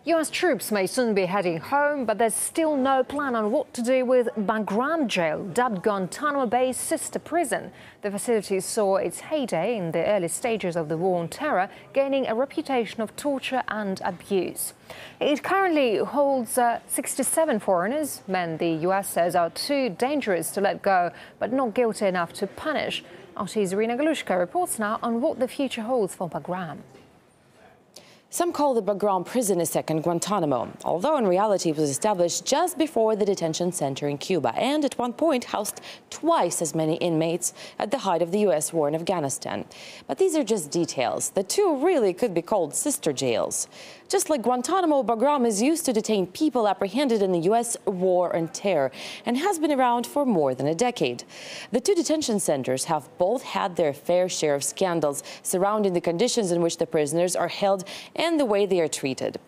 US troops may soon be heading home, but there's still no plan on what to do with Bagram jail, dubbed Guantanamo Bay's sister prison. The facility saw its heyday in the early stages of the war on terror, gaining a reputation of torture and abuse. It currently holds 67 foreigners, men the US says are too dangerous to let go, but not guilty enough to punish. RT's Irina Galushka reports now on what the future holds for Bagram. Some call the Bagram prison a second Guantanamo, although in reality it was established just before the detention center in Cuba and at one point housed twice as many inmates at the height of the U.S. war in Afghanistan. But these are just details. The two really could be called sister jails. Just like Guantanamo, Bagram is used to detain people apprehended in the U.S. war on terror and has been around for more than a decade. The two detention centers have both had their fair share of scandals surrounding the conditions in which the prisoners are held and the way they are treated.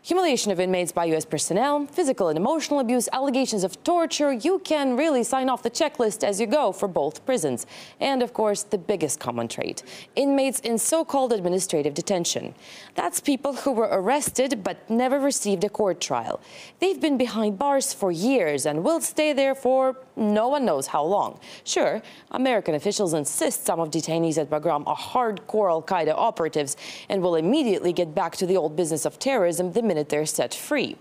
Humiliation of inmates by U.S. personnel, physical and emotional abuse, allegations of torture. You can really sign off the checklist as you go for both prisons. And, of course, the biggest common trait, inmates in so-called administrative detention. That's people who were arrested but never received a court trial. They've been behind bars for years and will stay there for no one knows how long. Sure, American officials insist some of detainees at Bagram are hardcore al-Qaeda operatives and will immediately get back to the old business of terrorism the minute they're set free.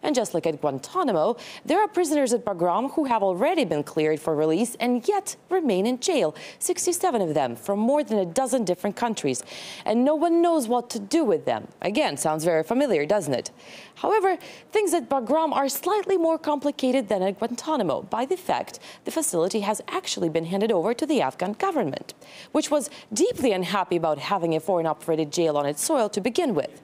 And just like at Guantanamo, there are prisoners at Bagram who have already been cleared for release and yet remain in jail, 67 of them from more than a dozen different countries. And no one knows what to do with them. Again, sounds very familiar, doesn't it? However, things at Bagram are slightly more complicated than at Guantanamo by the fact the facility has actually been handed over to the Afghan government, which was deeply unhappy about having a foreign-operated jail on its soil to begin with.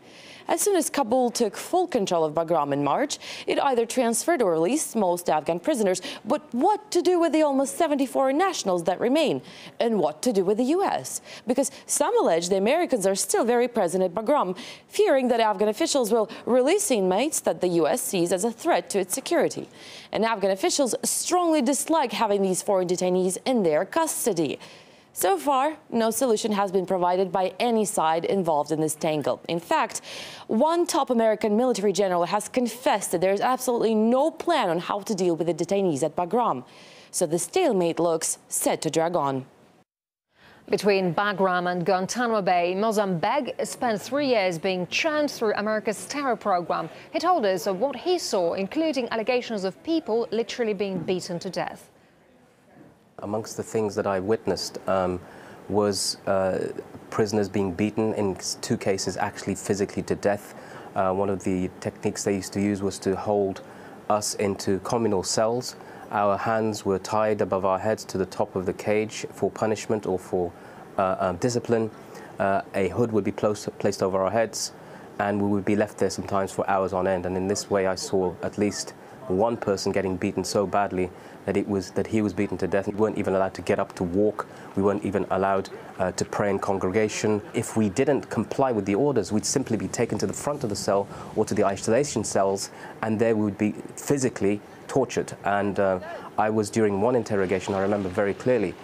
As soon as Kabul took full control of Bagram in March, it either transferred or released most Afghan prisoners. But what to do with the almost 70 foreign nationals that remain? And what to do with the U.S.? Because some allege the Americans are still very present at Bagram, fearing that Afghan officials will release inmates that the U.S. sees as a threat to its security. And Afghan officials strongly dislike having these foreign detainees in their custody. So far, no solution has been provided by any side involved in this tangle. In fact, one top American military general has confessed that there is absolutely no plan on how to deal with the detainees at Bagram. So the stalemate looks set to drag on. Between Bagram and Guantanamo Bay, Moazzam Begg spent 3 years being churned through America's terror program. He told us of what he saw, including allegations of people literally being beaten to death. Amongst the things that I witnessed was prisoners being beaten, in 2 cases actually physically to death. One of the techniques they used to use was to hold us into communal cells. Our hands were tied above our heads to the top of the cage for punishment or for discipline. A hood would be placed over our heads and we would be left there sometimes for hours on end. And in this way I saw at least one person getting beaten so badly that he was beaten to death. We weren't even allowed to get up to walk. We weren't even allowed to pray in congregation. If we didn't comply with the orders, we'd simply be taken to the front of the cell or to the isolation cells, and there we would be physically tortured. And I was, during one interrogation, I remember very clearly,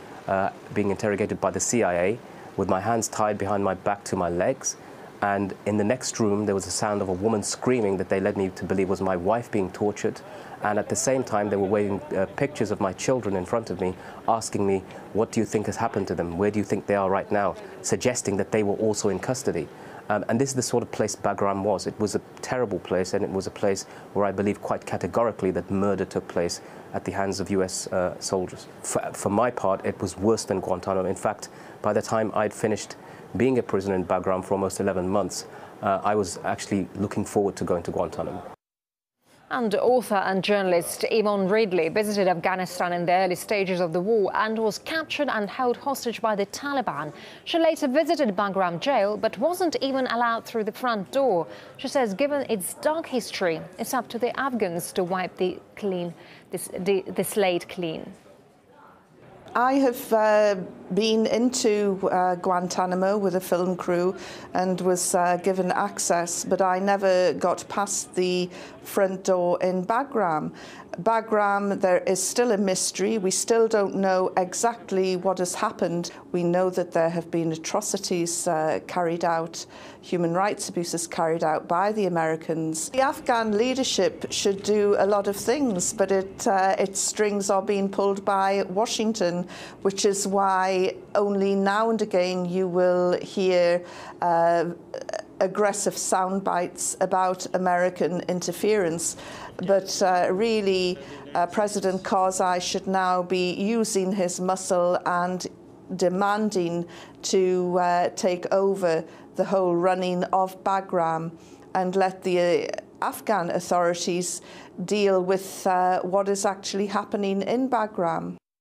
being interrogated by the CIA with my hands tied behind my back to my legs. And in the next room, there was a sound of a woman screaming that they led me to believe was my wife being tortured. And at the same time, they were waving pictures of my children in front of me, asking me, what do you think has happened to them? Where do you think they are right now? Suggesting that they were also in custody. And this is the sort of place Bagram was. It was a terrible place, and it was a place where I believe quite categorically that murder took place at the hands of US soldiers. For my part, it was worse than Guantanamo. In fact, by the time I'd finished being a prisoner in Bagram for almost 11 months, I was actually looking forward to going to Guantanamo. And author and journalist Yvonne Ridley visited Afghanistan in the early stages of the war and was captured and held hostage by the Taliban. She later visited Bagram jail but wasn't even allowed through the front door. She says given its dark history, it's up to the Afghans to wipe the slate clean. I have been into Guantanamo with a film crew and was given access, but I never got past the front door in Bagram. Bagram, there is still a mystery. We still don't know exactly what has happened. We know that there have been atrocities carried out, human rights abuses carried out by the Americans. The Afghan leadership should do a lot of things, but its strings are being pulled by Washington, which is why only now and again you will hear aggressive sound bites about American interference. But really, President Karzai should now be using his muscle and demanding to take over the whole running of Bagram and let the Afghan authorities deal with what is actually happening in Bagram.